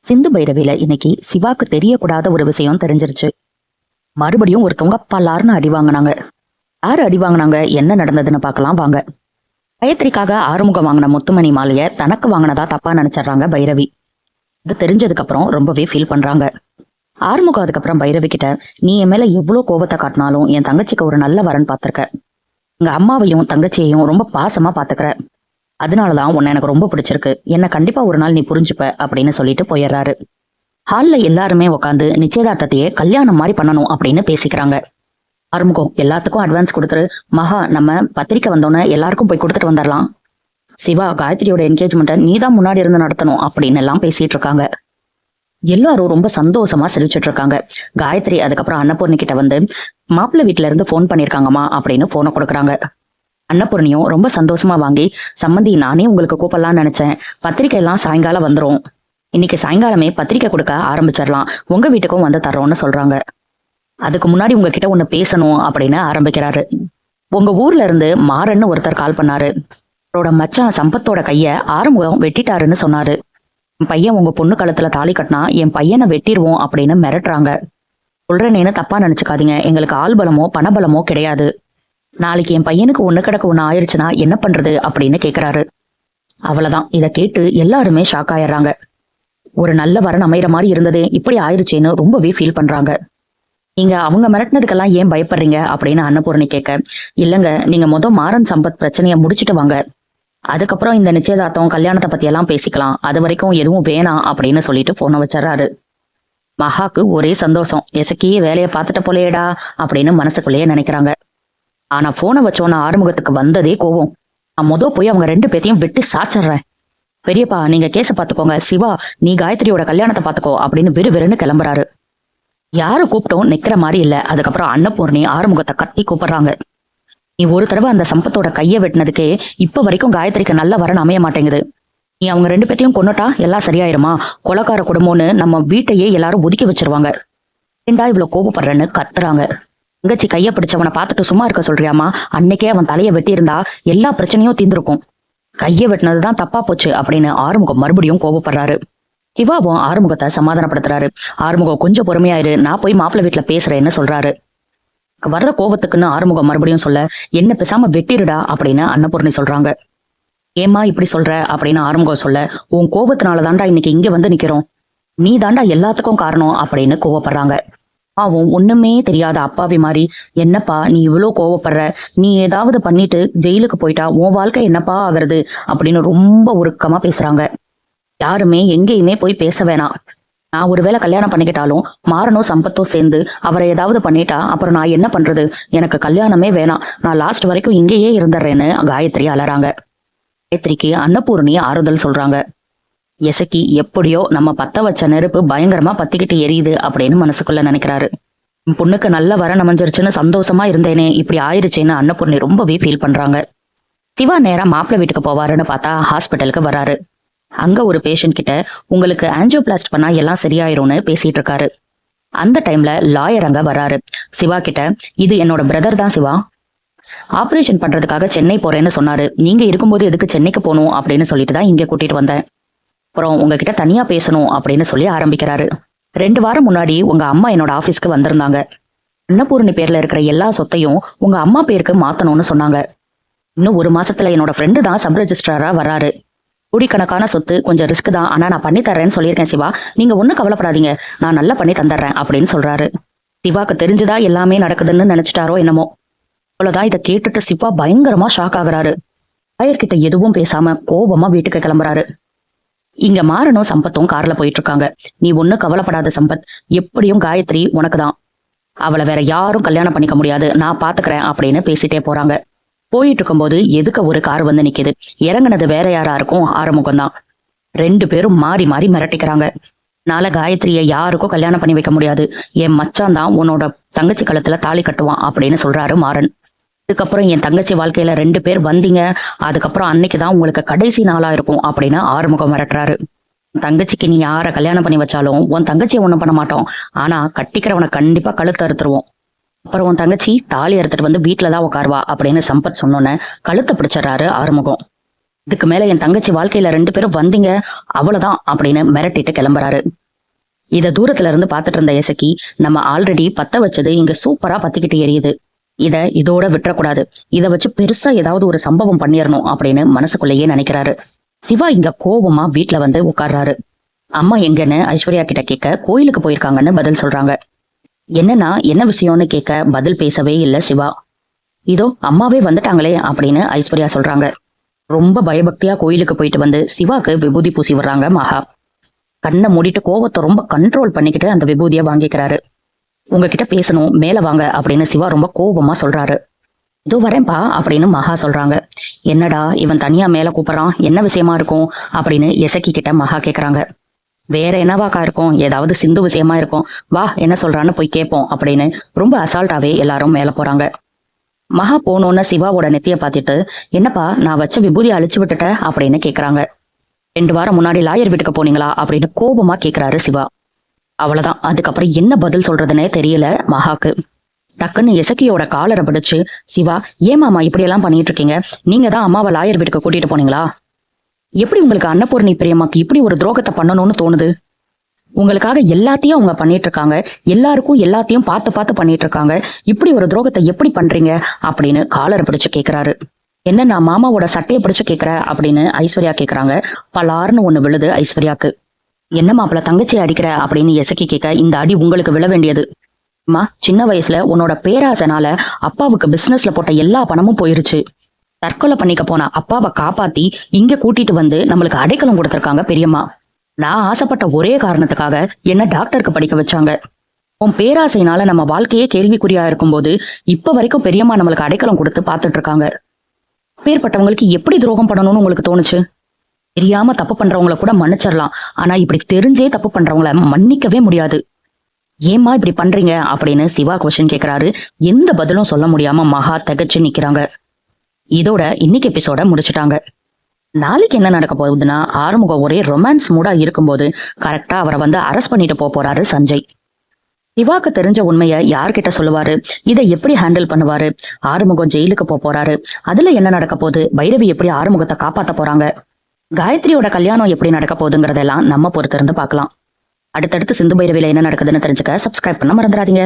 சிந்து பைரவியில இன்னைக்கு சிவாக்கு தெரியக்கூடாத ஒரு விஷயம் தெரிஞ்சிருச்சு. மறுபடியும் ஒருத்தவங்க பல்லார்னு அடி வாங்கினாங்க. யாரு அடி வாங்கினாங்க, என்ன நடந்ததுன்னு பார்க்கலாம் வாங்க. காயத்ரிக்காக ஆறுமுகம் வாங்கின முத்துமணி மாலைய தனக்கு வாங்கினதா தப்பா நினைச்சிடுறாங்க பைரவி. இது தெரிஞ்சதுக்கு அப்புறம் ரொம்பவே ஃபீல் பண்றாங்க. ஆறுமுகம் அதுக்கப்புறம் பைரவி கிட்ட, நீ என் மேல எவ்வளவு கோபத்தை காட்டினாலும் என் தங்கச்சிக்கு ஒரு நல்ல வரன் பார்த்திருக்க. எங்க அம்மாவையும் தங்கச்சியையும் ரொம்ப பாசமா பாத்துக்கிற. அதனாலதான் உன்னை எனக்கு ரொம்ப பிடிச்சிருக்கு. என்ன கண்டிப்பா ஒரு நாள் நீ புரிஞ்சுப்ப அப்படின்னு சொல்லிட்டு போயிடுறாரு. ஹால்ல எல்லாருமே உட்காந்து நிச்சயதார்த்தத்தையே கல்யாணம் மாதிரி பண்ணணும் அப்படின்னு பேசிக்கிறாங்க. ஆறுமுகம், எல்லாத்துக்கும் அட்வான்ஸ் கொடுத்துரு. மகா, நம்ம பத்திரிக்கை வந்தோன்னே எல்லாருக்கும் போய் கொடுத்துட்டு வந்துடலாம். சிவா, காயத்ரியோட என்கேஜ்மெண்ட்டை நீதான் முன்னாடி இருந்து நடத்தணும் அப்படின்னு எல்லாம் பேசிட்டு இருக்காங்க. எல்லாரும் ரொம்ப சந்தோஷமா சிரிச்சுட்டு இருக்காங்க. காயத்ரி அதுக்கப்புறம் அன்னபூர்ணி கிட்ட வந்து, மாப்பிள்ளை வீட்டுல இருந்து போன் பண்ணிருக்காங்கம்மா அப்படின்னு போனை கொடுக்குறாங்க. அன்னபூர்ணியும் ரொம்ப சந்தோஷமா வாங்கி, சம்மந்தி நானே உங்களுக்கு கூப்பிடலாம்னு நினைச்சேன். பத்திரிக்கை எல்லாம் சாயங்காலம் வந்துரும். இன்னைக்கு சாயங்காலமே பத்திரிக்கை கொடுக்க ஆரம்பிச்சிடலாம். உங்க வீட்டுக்கும் வந்து தர்றோம்னு சொல்றாங்க. அதுக்கு முன்னாடி உங்ககிட்ட ஒண்ணு பேசணும் அப்படின்னு ஆரம்பிக்கிறாரு. உங்க ஊர்ல இருந்து மாறன்னு ஒருத்தர் கால் பண்ணாரு. அவரோட மச்சான் சம்பத்தோட கைய ஆறுமுகம் வெட்டிட்டாருன்னு சொன்னாரு. என் பையன் உங்க பொண்ணு கழுத்துல தாலி கட்டினா என் பையனை வெட்டிடுவோம் அப்படின்னு மிரட்டுறாங்க. சொல்றேன்னு தப்பா நினைச்சுக்காதீங்க. எங்களுக்கு ஆள் பலமோ பணபலமோ கிடையாது. நாளைக்கு என் பையனுக்கு ஒண்ணு கிடக்கு ஒண்ணு ஆயிடுச்சுன்னா என்ன பண்றது அப்படின்னு கேக்குறாரு. அவ்வளவுதான். இதை கேட்டு எல்லாருமே ஷாக் ஆயிடுறாங்க. ஒரு நல்ல வரன் அமைகிற மாதிரி இருந்ததே இப்படி ஆயிடுச்சேன்னு ரொம்பவே ஃபீல் பண்றாங்க. நீங்க அவங்க மிரட்டினதுக்கெல்லாம் ஏன் பயப்படுறீங்க அப்படின்னு அன்னபூர்ணி கேட்க, இல்லங்க, நீங்க மாறன் சம்பத் பிரச்சனையை முடிச்சுட்டு வாங்க. அதுக்கப்புறம் இந்த நிச்சயதார்த்தம் கல்யாணத்தை பத்தி எல்லாம் பேசிக்கலாம். அது வரைக்கும் எதுவும் வேணாம் அப்படின்னு சொல்லிட்டு போனை வச்சிடறாரு. மகாக்கு ஒரே சந்தோஷம். எசக்கியே வேலையை பார்த்துட்ட போலேடா அப்படின்னு மனசுக்குள்ளேயே நினைக்கிறாங்க. ஆனா போனை வச்சோன்னா ஆறுமுகத்துக்கு வந்ததே கோவம். நான் போய் அவங்க ரெண்டு பேத்தையும் விட்டு சாச்சிடுறேன். பெரியப்பா, நீங்க கேஸ பாத்துக்கோங்க. சிவா, நீ காயத்ரியோட கல்யாணத்தை பாத்துக்கோ அப்படின்னு விறுவிறுன்னு கிளம்புறாரு. யாரு கூப்பிட்டோம் நிக்கிற மாதிரி இல்ல. அதுக்கப்புறம் அன்னபூர்ணி ஆறுமுகத்தை கத்தி கூப்பிடுறாங்க. நீ ஒரு தடவை அந்த சம்பத்தோட கைய வெட்டினதுக்கே இப்ப வரைக்கும் காயத்ரிக்கு நல்ல வரன் அமைய மாட்டேங்குது. நீ அவங்க ரெண்டு பேத்தையும் கொன்னுட்டா எல்லாம் சரியாயிருமா? கொலைக்கார குடும்பம்னு நம்ம வீட்டையே எல்லாரும் ஒதுக்கி வச்சிருவாங்க. ஏண்டா இவ்வளவு கோபப்படுறேன்னு கத்துறாங்க. தங்கச்சி கைய பிடிச்சவனை பார்த்துட்டு சும்மா இருக்க சொல்றியாமா? அன்னைக்கே அவன் தலையை வெட்டி இருந்தா எல்லா பிரச்சனையும் தீர்ந்திருக்கும். கைய வெட்டினதுதான் தப்பா போச்சு அப்படின்னு ஆறுமுகம் மறுபடியும் கோபப்படுறாரு. சிவாவும் ஆறுமுகத்தை சமாதானப்படுத்துறாரு. ஆறுமுகம், கொஞ்சம் பொறுமையாயிரு, நான் போய் மாப்பிள்ளை வீட்டுல பேசுறேன்னு சொல்றாரு. வர்ற கோபத்துக்குன்னு ஆறுமுகம் மறுபடியும் சொல்ல, என்ன பேசாம வெட்டிருடா அப்படின்னு அன்னபூர்ணி சொல்றாங்க. ஏமா இப்படி சொல்ற அப்படின்னு ஆறுமுகம் சொல்ல, உன் கோபத்தினால தாண்டா இன்னைக்கு இங்க வந்து நிக்கிறோம். நீ தாண்டா எல்லாத்துக்கும் காரணம் அப்படின்னு கோவப்படுறாங்க. அவன் ஒண்ணுமே தெரியாத அப்பாவி மாதிரி, என்னப்பா நீ இவ்வளவு கோவப்படுற? நீ ஏதாவது பண்ணிட்டு ஜெயிலுக்கு போயிட்டா உன் வாழ்க்கை என்னப்பா ஆகுறது அப்படின்னு ரொம்ப உருக்கமா பேசுறாங்க. யாருமே எங்கேயுமே போய் பேச வேணாம். நான் ஒருவேளை கல்யாணம் பண்ணிக்கிட்டாலும் மாறனும் சம்பத்தோ சேர்ந்து அவரை ஏதாவது பண்ணிட்டா அப்புறம் நான் என்ன பண்றது? எனக்கு கல்யாணமே வேணாம், நான் லாஸ்ட் வரைக்கும் இங்கேயே இருந்துடுறேன்னு காயத்ரி அலறாங்க. காயத்ரிக்கு அன்னபூர்ணி ஆறுதல் சொல்றாங்க. எசக்கி, எப்படியோ நம்ம பத்த வச்ச நெருப்பு பயங்கரமா பத்திக்கிட்டு எரியுது அப்படின்னு மனசுக்குள்ள நினைக்கிறாரு. பொண்ணுக்கு நல்ல வரன் அமைஞ்சிருச்சுன்னு சந்தோஷமா இருந்தேனே, இப்படி ஆயிருச்சேன்னு அன்னபூர்ணி ரொம்பவே ஃபீல் பண்றாங்க. சிவா நேரா மாப்பிள்ளை வீட்டுக்கு போவாருன்னு பார்த்தா ஹாஸ்பிட்டலுக்கு வராரு. அங்க ஒரு பேஷண்ட் கிட்ட, உங்களுக்கு ஆஞ்சியோபிளாஸ்ட் பண்ணா எல்லாம் சரியாயிரும்னு பேசிட்டு இருக்காரு. அந்த டைம்ல லாயர் அங்க வராரு. சிவா கிட்ட, இது என்னோட பிரதர் தான் சிவா. ஆபரேஷன் பண்றதுக்காக சென்னை போறேன்னு சொன்னாரு. நீங்க இருக்கும்போது எதுக்கு சென்னைக்கு போகணும் அப்படின்னு சொல்லிட்டு தான் இங்க கூட்டிட்டு வந்தேன். அப்புறம் உங்ககிட்ட தனியா பேசணும் அப்படின்னு சொல்லி ஆரம்பிக்கிறாரு. 2 வாரம் முன்னாடி உங்க அம்மா என்னோட ஆபீஸ்க்கு வந்திருந்தாங்க. அன்னபூர்ணி பேர்ல இருக்கிற எல்லா சொத்தையும் உங்க அம்மா பேருக்கு மாத்தணும்னு சொன்னாங்க. இன்னும் 1 மாசத்துல என்னோட ஃப்ரெண்டு தான் சப் ரெஜிஸ்ட்ராரா வராரு. கோடிக்கணக்கான சொத்து, கொஞ்சம் ரிஸ்க் தான், ஆனா நான் பண்ணி தர்றேன்னு சொல்லியிருக்கேன் சிவா. நீங்க ஒன்னும் கவலைப்படாதீங்க, நான் நல்லா பண்ணி தந்துடுறேன் அப்படின்னு சொல்றாரு. சிவாக்கு தெரிஞ்சுதா எல்லாமே நடக்குதுன்னு நினைச்சிட்டாரோ என்னமோ. அவ்வளவுதான். இதை கேட்டுட்டு சிவா பயங்கரமா ஷாக் ஆகுறாரு. ஆயர்கிட்ட எதுவும் பேசாம கோபமா வீட்டுக்கு கிளம்புறாரு. இங்க மாறனும் சம்பத்தும் கார்ல போயிட்டு இருக்காங்க. நீ ஒன்னும் கவலைப்படாத சம்பத், எப்படியும் காயத்ரி உனக்கு தான். அவளை வேற யாரும் கல்யாணம் பண்ணிக்க முடியாது, நான் பாத்துக்கிறேன் அப்படின்னு பேசிட்டே போறாங்க. போயிட்டு இருக்கும்போது எதுக்க ஒரு கார் வந்து நிக்குது. இறங்குனது வேற யாரா இருக்கும்? ஆறுமுகம் தான். 2 பேரும் மாறி மாறி மிரட்டிக்கிறாங்க. நாளை காயத்ரியை யாருக்கும் கல்யாணம் பண்ணி வைக்க முடியாது, என் மச்சான் தான் உன்னோட தங்கச்சி கழுத்துல தாலி கட்டுவான் அப்படின்னு சொல்றாரு மாறன். அதுக்கப்புறம் என் தங்கச்சி வாழ்க்கையில 2 பேர் வந்தீங்க, அதுக்கப்புறம் அன்னைக்குதான் உங்களுக்கு கடைசி நாளா இருக்கும் அப்படின்னு ஆறுமுகம் மிரட்டுறாரு. தங்கச்சிக்கு நீ யார கல்யாணம் பண்ணி வச்சாலும் உன் தங்கச்சியை ஒண்ணும் பண்ண மாட்டோம், ஆனா கட்டிக்கிறவனை கண்டிப்பா கழுத்து அறுத்துருவோம். அப்புறம் உன் தங்கச்சி தாலி அறுத்துட்டு வந்து வீட்டுலதான் உட்காருவா அப்படின்னு சம்பத் சொன்னோன்னு கழுத்தை பிடிச்சிடறாரு ஆறுமுகம். இதுக்கு மேல என் தங்கச்சி வாழ்க்கையில 2 பேரும் வந்தீங்க அவ்வளவுதான் அப்படின்னு மிரட்டிட்டு கிளம்புறாரு. இத தூரத்துல இருந்து பார்த்துட்டு இருந்த இசக்கி, நம்ம ஆல்ரெடி பத்த வச்சது இங்க சூப்பரா பத்திக்கிட்டு எரியுது. இதோட விட்டுறக்கூடாது. இத வச்சு பெருசா ஏதாவது ஒரு சம்பவம் பண்ணிடணும் அப்படின்னு மனசுக்குள்ளேயே நினைக்கிறாரு. சிவா இங்க கோபமா வீட்டுல வந்து உட்கார்றாரு. அம்மா எங்கன்னு ஐஸ்வர்யா கிட்ட கேட்க கோயிலுக்கு போயிருக்காங்கன்னு பதில் சொல்றாங்க. என்னன்னா என்ன விஷயம்னு கேட்க பதில் பேசவே இல்ல சிவா. இதோ அம்மாவே வந்துட்டாங்களே அப்படின்னு ஐஸ்வர்யா சொல்றாங்க. ரொம்ப பயபக்தியா கோயிலுக்கு போயிட்டு வந்து சிவாக்கு விபூதி பூசி வர்றாங்க மகா. கண்ணை மூடிட்டு கோவத்தை ரொம்ப கண்ட்ரோல் பண்ணிக்கிட்டு அந்த விபூதியை வாங்கிக்கிறாரு. உங்ககிட்ட பேசணும், மேல வாங்க அப்படின்னு சிவா ரொம்ப கோபமா சொல்றாரு. இதோ வரேன்பா அப்படின்னு மகா சொல்றாங்க. என்னடா இவன் தனியா மேல கூப்பிடறான், என்ன விஷயமா இருக்கும் அப்படின்னு இசக்கி கிட்ட மகா கேக்குறாங்க. வேற என்னவாக்கா இருக்கும், ஏதாவது சிந்து விஷயமா இருக்கும், வா என்ன சொல்றான்னு போய் கேட்போம் அப்படின்னு ரொம்ப அசால்ட்டாவே எல்லாரும் மேல போறாங்க. மகா போனோன்னு சிவாவோட நெத்திய பாத்துட்டு, என்னப்பா நான் வச்ச விபூதியை அழிச்சு விட்டுட்ட அப்படின்னு கேக்குறாங்க. 2 வாரம் முன்னாடி லாயர் வீட்டுக்கு போனீங்களா அப்படின்னு கோபமா கேக்குறாரு சிவா. அவ்வளவுதான், அதுக்கப்புறம் என்ன பதில் சொல்றதுன்னே தெரியல மகாக்கு. டக்குன்னு இசக்கியோட காலரை பிடிச்சு, சிவா ஏன் மாமா இப்படி எல்லாம் பண்ணிட்டு இருக்கீங்க, நீங்க தான் அம்மாவை லாயர் வீட்டுக்கு கூட்டிட்டு போனீங்களா? எப்படி உங்களுக்கு அன்னபூர்ணி பிரியமாக்கு இப்படி ஒரு துரோகத்தை பண்ணணும்னு தோணுது? உங்களுக்காக எல்லாத்தையும் அவங்க பண்ணிட்டு இருக்காங்க, எல்லாருக்கும் எல்லாத்தையும் பார்த்து பார்த்து பண்ணிட்டு இருக்காங்க, இப்படி ஒரு துரோகத்தை எப்படி பண்றீங்க அப்படின்னு காலரை பிடிச்சு கேக்குறாரு. என்ன நான் மாமாவோட சட்டையை பிடிச்சு கேக்குற அப்படின்னு ஐஸ்வர்யா கேக்குறாங்க. பலார்னு ஒண்ணு விழுது ஐஸ்வர்யாக்கு. என்ன மாப்பிள்ள தங்கச்சி அடிக்கிற அப்படின்னு இசக்கி கேட்க, இந்த அடி உங்களுக்கு விழ வேண்டியது. அம்மா சின்ன வயசுல உன்னோட பேராசனால அப்பாவுக்கு பிசினஸ்ல போட்ட எல்லா பணமும் போயிருச்சு. தற்கொலை பண்ணிக்க போனா அப்பாவை காப்பாத்தி இங்க கூட்டிட்டு வந்து நம்மளுக்கு அடைக்கலம் கொடுத்திருக்காங்க பெரியம்மா. நான் ஆசைப்பட்ட ஒரே காரணத்துக்காக என்ன டாக்டருக்கு படிக்க வச்சாங்க. உன் பேராசையினால நம்ம வாழ்க்கையே கேள்விக்குறியா இருக்கும்போது இப்ப வரைக்கும் பெரியம்மா நம்மளுக்கு அடைக்கலம் கொடுத்து பார்த்துட்டு இருக்காங்க. பேர்பட்டவங்களுக்கு எப்படி துரோகம் பண்ணணும்னு உங்களுக்கு தோணுச்சு? தெரியாம தப்பு பண்றவங்கள கூட மன்னிச்சிடலாம், ஆனா இப்படி தெரிஞ்சே தப்பு பண்றவங்கள மன்னிக்கவே முடியாது. ஏம்மா இப்படி பண்றீங்க அப்படின்னு சிவா கொஸ்டின் கேக்குறாரு. எந்த பதிலும் சொல்ல முடியாம மகா தகச்சு நிக்கிறாங்க. இதோட இன்னைக்கு எபிசோட முடிச்சுட்டாங்க. நாளைக்கு என்ன நடக்க போகுதுன்னா, ஆறுமுகம் ஒரே ரொமான்ஸ் மூடா இருக்கும்போது கரெக்டா அவரை வந்து அரெஸ்ட் பண்ணிட்டு போறாரு சஞ்சய். சிவாக்கு தெரிஞ்ச உண்மையை யார்கிட்ட சொல்லுவாரு, இதை எப்படி ஹேண்டில் பண்ணுவாரு? ஆறுமுகம் ஜெயிலுக்கு போறாரு, அதுல என்ன நடக்க போகுது? பைரவி எப்படி ஆறுமுகத்தை காப்பாத்த போறாங்க? காயத்ரியோட கல்யாணம் எப்படி நடக்க போகுதுங்கிறதெல்லாம் நம்ம பொறுத்திருந்து பார்க்கலாம். அடுத்தடுத்து சிந்து பைரவியில என்ன நடக்குதுன்னு தெரிஞ்சுக்க சப்ஸ்கிரைப் பண்ண மறந்துடாதீங்க.